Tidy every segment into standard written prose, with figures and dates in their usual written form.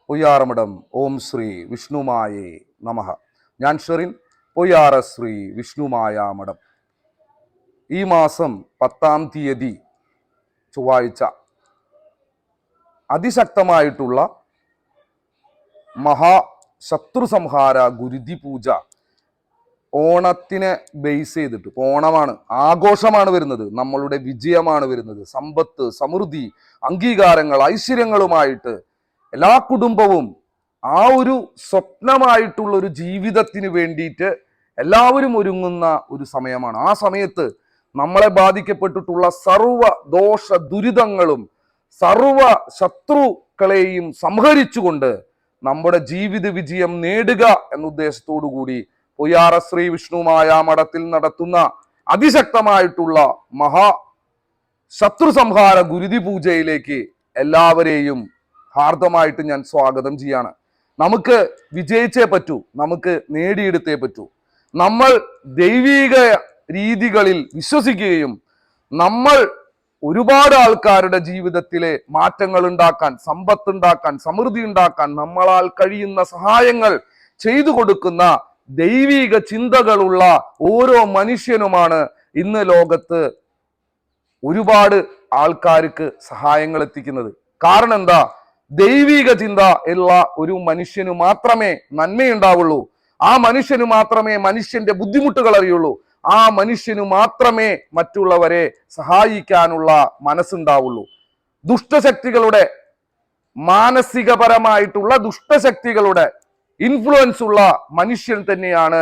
പൊയ്യാറമഠം ഓം ശ്രീ വിഷ്ണുമായേ നമഃ. ഞാൻ ഷെറിൻ, പൊയ്യാറ ശ്രീ വിഷ്ണുമായ മഠം. ഈ മാസം 10-ാം തീയതി ചൊവ്വാഴ്ച അതിശക്തമായിട്ടുള്ള മഹാശത്രു സംഹാര ഗുരുതി പൂജ ഓണത്തിനെ ബേസ് ചെയ്തിട്ട്, ഓണമാണ്, ആഘോഷമാണ് വരുന്നത്, നമ്മളുടെ വിജയമാണ് വരുന്നത്, സമ്പത്ത്, സമൃദ്ധി, അംഗീകാരങ്ങൾ, ഐശ്വര്യങ്ങളുമായിട്ട് എല്ലാ കുടുംബവും ആ ഒരു സ്വപ്നമായിട്ടുള്ള ഒരു ജീവിതത്തിന് വേണ്ടിയിട്ട് എല്ലാവരും ഒരുങ്ങുന്ന ഒരു സമയമാണ്. ആ സമയത്ത് നമ്മളെ ബാധിക്കപ്പെട്ടിട്ടുള്ള സർവ ദോഷ ദുരിതങ്ങളും സർവ ശത്രുക്കളെയും സംഹരിച്ചുകൊണ്ട് നമ്മുടെ ജീവിത വിജയം നേടുക എന്ന ഉദ്ദേശത്തോടു കൂടി പൊയ്യാറ ശ്രീ വിഷ്ണുമായ മഠത്തിൽ നടത്തുന്ന അതിശക്തമായിട്ടുള്ള ശത്രു സംഹാര ഗുരുതി പൂജയിലേക്ക് എല്ലാവരെയും ഹാർദമായിട്ട് ഞാൻ സ്വാഗതം ചെയ്യാണ്. നമുക്ക് വിജയിച്ചേ പറ്റൂ, നമുക്ക് നേടിയെടുത്തേ പറ്റൂ. നമ്മൾ ദൈവിക രീതികളിൽ വിശ്വസിക്കുകയും നമ്മൾ ഒരുപാട് ആൾക്കാരുടെ ജീവിതത്തിലെ മാറ്റങ്ങൾ ഉണ്ടാക്കാൻ, സമ്പത്ത് ഉണ്ടാക്കാൻ, സമൃദ്ധി ഉണ്ടാക്കാൻ നമ്മളാൽ കഴിയുന്ന സഹായങ്ങൾ ചെയ്തു കൊടുക്കുന്ന ദൈവിക ചിന്തകളുള്ള ഓരോ മനുഷ്യനുമാണ് ഇന്ന് ലോകത്ത് ഒരുപാട് ആൾക്കാർക്ക് സഹായങ്ങൾ എത്തിക്കുന്നത്. കാരണം എന്താ? ദൈവിക ചിന്ത ഉള്ള ഒരു മനുഷ്യന് മാത്രമേ നന്മയുണ്ടാവുള്ളൂ. ആ മനുഷ്യന് മാത്രമേ മനുഷ്യന്റെ ബുദ്ധിമുട്ടുകൾ അറിയുള്ളൂ. ആ മനുഷ്യന് മാത്രമേ മറ്റുള്ളവരെ സഹായിക്കാനുള്ള മനസ്സുണ്ടാവുള്ളൂ. ദുഷ്ടശക്തികളുടെ, മാനസികപരമായിട്ടുള്ള ദുഷ്ടശക്തികളുടെ ഇൻഫ്ലുവൻസ് ഉള്ള മനുഷ്യൻ തന്നെയാണ്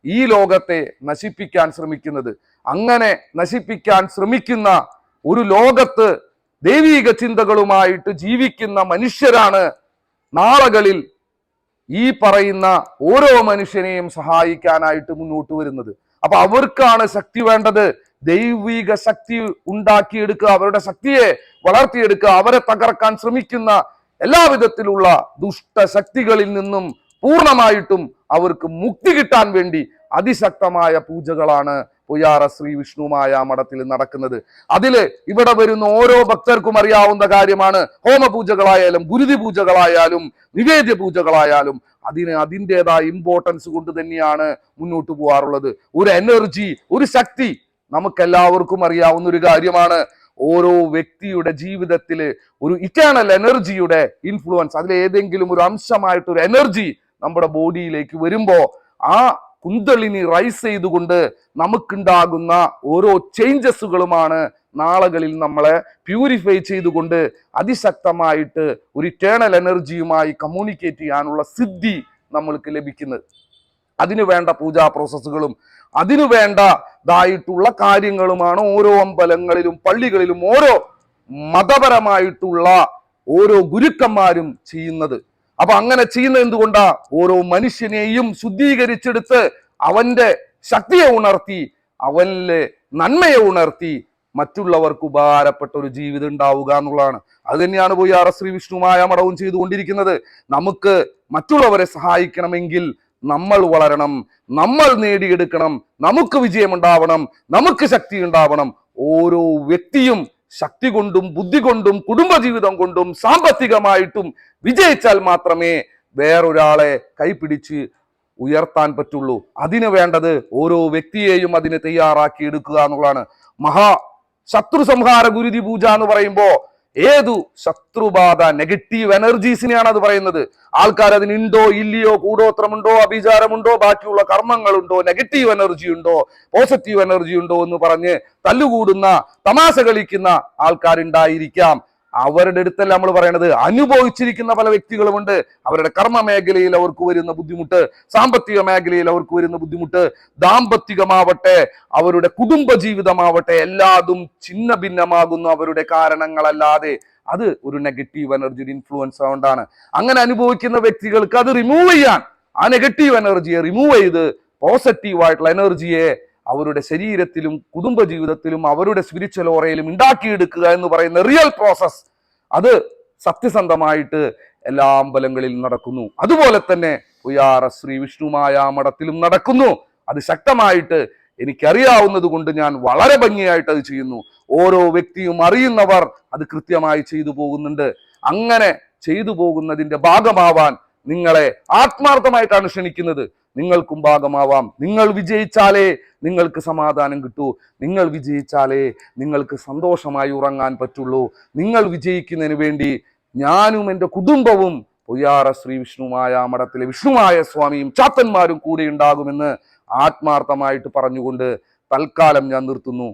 ഈ ലോകത്തെ നശിപ്പിക്കാൻ ശ്രമിക്കുന്നത്. അങ്ങനെ നശിപ്പിക്കാൻ ശ്രമിക്കുന്ന ഒരു ലോകത്ത് ദൈവിക ചിന്തകളുമായിട്ട് ജീവിക്കുന്ന മനുഷ്യരാണ് നാളുകളിൽ ഈ പറയുന്ന ഓരോ മനുഷ്യനെയും സഹായിക്കാനായിട്ട് മുന്നോട്ട് വരുന്നത്. അപ്പൊ അവർക്കാണ് ശക്തി വേണ്ടത്. ദൈവിക ശക്തി ഉണ്ടാക്കിയെടുക്കുക, അവരുടെ ശക്തിയെ വളർത്തിയെടുക്കുക, അവരെ തകർക്കാൻ ശ്രമിക്കുന്ന എല്ലാവിധത്തിലുള്ള ദുഷ്ടശക്തികളിൽ നിന്നും പൂർണ്ണമായിട്ടും അവർക്ക് മുക്തി കിട്ടാൻ വേണ്ടി അതിശക്തമായ പൂജകളാണ് പൊയ്യാറ ശ്രീ വിഷ്ണുമായ മഠത്തിൽ നടക്കുന്നത്. അതില് ഇവിടെ വരുന്ന ഓരോ ഭക്തർക്കും അറിയാവുന്ന കാര്യമാണ്. ഹോമപൂജകളായാലും ഗുരുതി പൂജകളായാലും നിവേദ്യ പൂജകളായാലും അതിൻ്റെതായ ഇമ്പോർട്ടൻസ് കൊണ്ട് തന്നെയാണ് മുന്നോട്ട് പോകാറുള്ളത്. ഒരു എനർജി, ഒരു ശക്തി നമുക്കെല്ലാവർക്കും അറിയാവുന്ന ഒരു കാര്യമാണ്. ഓരോ വ്യക്തിയുടെ ജീവിതത്തില് ഒരു ഇറ്റേണൽ എനർജിയുടെ ഇൻഫ്ലുവൻസ്, അതിലേതെങ്കിലും ഒരു അംശമായിട്ടൊരു എനർജി നമ്മുടെ ബോഡിയിലേക്ക് വരുമ്പോ ആ കുന്തളിനി റൈസ് ചെയ്തുകൊണ്ട് നമുക്കുണ്ടാകുന്ന ഓരോ ചേഞ്ചസുകളുമാണ് നാളുകളിൽ നമ്മളെ പ്യൂരിഫൈ ചെയ്തുകൊണ്ട് അതിശക്തമായിട്ട് ഒരു ഇറ്റേണൽ എനർജിയുമായി കമ്മ്യൂണിക്കേറ്റ് ചെയ്യാനുള്ള സിദ്ധി നമ്മൾക്ക് ലഭിക്കുന്നത്. അതിനു വേണ്ട പൂജാ പ്രോസസ്സുകളും അതിനു വേണ്ടതായിട്ടുള്ള കാര്യങ്ങളുമാണ് ഓരോ അമ്പലങ്ങളിലും പള്ളികളിലും ഓരോ മതപരമായിട്ടുള്ള ഓരോ ഗുരുക്കന്മാരും ചെയ്യുന്നത്. അപ്പൊ അങ്ങനെ ചെയ്യുന്നത് എന്തുകൊണ്ടാ? ഓരോ മനുഷ്യനെയും ശുദ്ധീകരിച്ചെടുത്ത് അവന്റെ ശക്തിയെ ഉണർത്തി, അവനിലെ നന്മയെ ഉണർത്തി മറ്റുള്ളവർക്ക് ഉപകാരപ്പെട്ട ഒരു ജീവിതം ഉണ്ടാവുക എന്നുള്ളതാണ്. അത് തന്നെയാണ് പൊയ്യാറ ശ്രീ വിഷ്ണുമായ മഠവും ചെയ്തുകൊണ്ടിരിക്കുന്നത്. നമുക്ക് മറ്റുള്ളവരെ സഹായിക്കണമെങ്കിൽ നമ്മൾ വളരണം, നമ്മൾ നേടിയെടുക്കണം, നമുക്ക് വിജയമുണ്ടാവണം, നമുക്ക് ശക്തി ഉണ്ടാവണം. ഓരോ വ്യക്തിയും ശക്തി കൊണ്ടും ബുദ്ധി കൊണ്ടും കുടുംബജീവിതം കൊണ്ടും സാമ്പത്തികമായിട്ടും വിജയിച്ചാൽ മാത്രമേ വേറൊരാളെ കൈപിടിച്ച് ഉയർത്താൻ പറ്റുള്ളൂ. അതിന് വേണ്ടത് ഓരോ വ്യക്തിയെയും അതിന് തയ്യാറാക്കി എടുക്കുക എന്നുള്ളതാണ്. ശത്രു സംഹാര ഗുരുതി പൂജ എന്ന് പറയുമ്പോ ഏതു ശത്രുബാധ, നെഗറ്റീവ് എനർജീസിനെയാണ് അത് പറയുന്നത്. ആൾക്കാർ അതിനുണ്ടോ ഇല്ലയോ, കൂടോത്രമുണ്ടോ, അഭിചാരമുണ്ടോ, ബാക്കിയുള്ള കർമ്മങ്ങളുണ്ടോ, നെഗറ്റീവ് എനർജി ഉണ്ടോ, പോസിറ്റീവ് എനർജി ഉണ്ടോ എന്ന് പറഞ്ഞ് തല്ലുകൂടുന്ന, തമാശ കളിക്കുന്ന ആൾക്കാരുണ്ടായിരിക്കാം. അവരുടെ അടുത്തല്ല നമ്മൾ പറയണത്. അനുഭവിച്ചിരിക്കുന്ന പല വ്യക്തികളുമുണ്ട്. അവരുടെ കർമ്മ മേഖലയിൽ അവർക്ക് വരുന്ന ബുദ്ധിമുട്ട്, സാമ്പത്തിക മേഖലയിൽ അവർക്ക് വരുന്ന ബുദ്ധിമുട്ട്, ദാമ്പത്തികമാവട്ടെ അവരുടെ കുടുംബ ജീവിതമാവട്ടെ, എല്ലാതും ഛിന്ന ഭിന്നമാകുന്ന അവരുടെ കാരണങ്ങളല്ലാതെ അത് ഒരു നെഗറ്റീവ് എനർജിയുടെ ഇൻഫ്ലുവൻസ് കൊണ്ടാണ്. അങ്ങനെ അനുഭവിക്കുന്ന വ്യക്തികൾക്ക് അത് റിമൂവ് ചെയ്യാൻ, ആ നെഗറ്റീവ് എനർജിയെ റിമൂവ് ചെയ്ത് പോസിറ്റീവായിട്ടുള്ള എനർജിയെ അവരുടെ ശരീരത്തിലും കുടുംബ ജീവിതത്തിലും അവരുടെ സ്പിരിച്വൽ ഓറയിലും ഉണ്ടാക്കിയെടുക്കുക എന്ന് പറയുന്ന റിയൽ പ്രോസസ്, അത് സത്യസന്ധമായിട്ട് എല്ലാ അമ്പലങ്ങളിൽ നടക്കുന്നു. അതുപോലെ തന്നെ പൊയ്യാറ ശ്രീ വിഷ്ണുമായ മഠത്തിലും നടക്കുന്നു. അത് ശക്തമായിട്ട് എനിക്കറിയാവുന്നത് കൊണ്ട് ഞാൻ വളരെ ഭംഗിയായിട്ട് അത് ചെയ്യുന്നു. ഓരോ വ്യക്തിയും അറിയുന്നവർ അത് കൃത്യമായി ചെയ്തു പോകുന്നുണ്ട്. അങ്ങനെ ചെയ്തു പോകുന്നതിന്റെ ഭാഗമാവാൻ നിങ്ങളെ ആത്മാർത്ഥമായിട്ടാണ് ക്ഷണിക്കുന്നത്. നിങ്ങൾക്കും ഭാഗമാവാം. നിങ്ങൾ വിജയിച്ചാലേ നിങ്ങൾക്ക് സമാധാനം കിട്ടൂ. നിങ്ങൾ വിജയിച്ചാലേ നിങ്ങൾക്ക് സന്തോഷമായി ഉറങ്ങാൻ പറ്റുള്ളൂ. നിങ്ങൾ വിജയിക്കുന്നതിന് വേണ്ടി ഞാനും എൻ്റെ കുടുംബവും പൊയ്യാറ ശ്രീ വിഷ്ണുമായ മഠത്തിലെ വിഷ്ണുമായ സ്വാമിയും ചാത്തന്മാരും കൂടെ ഉണ്ടാകുമെന്ന് ആത്മാർത്ഥമായിട്ട് പറഞ്ഞുകൊണ്ട് തൽക്കാലം ഞാൻ നിർത്തുന്നു.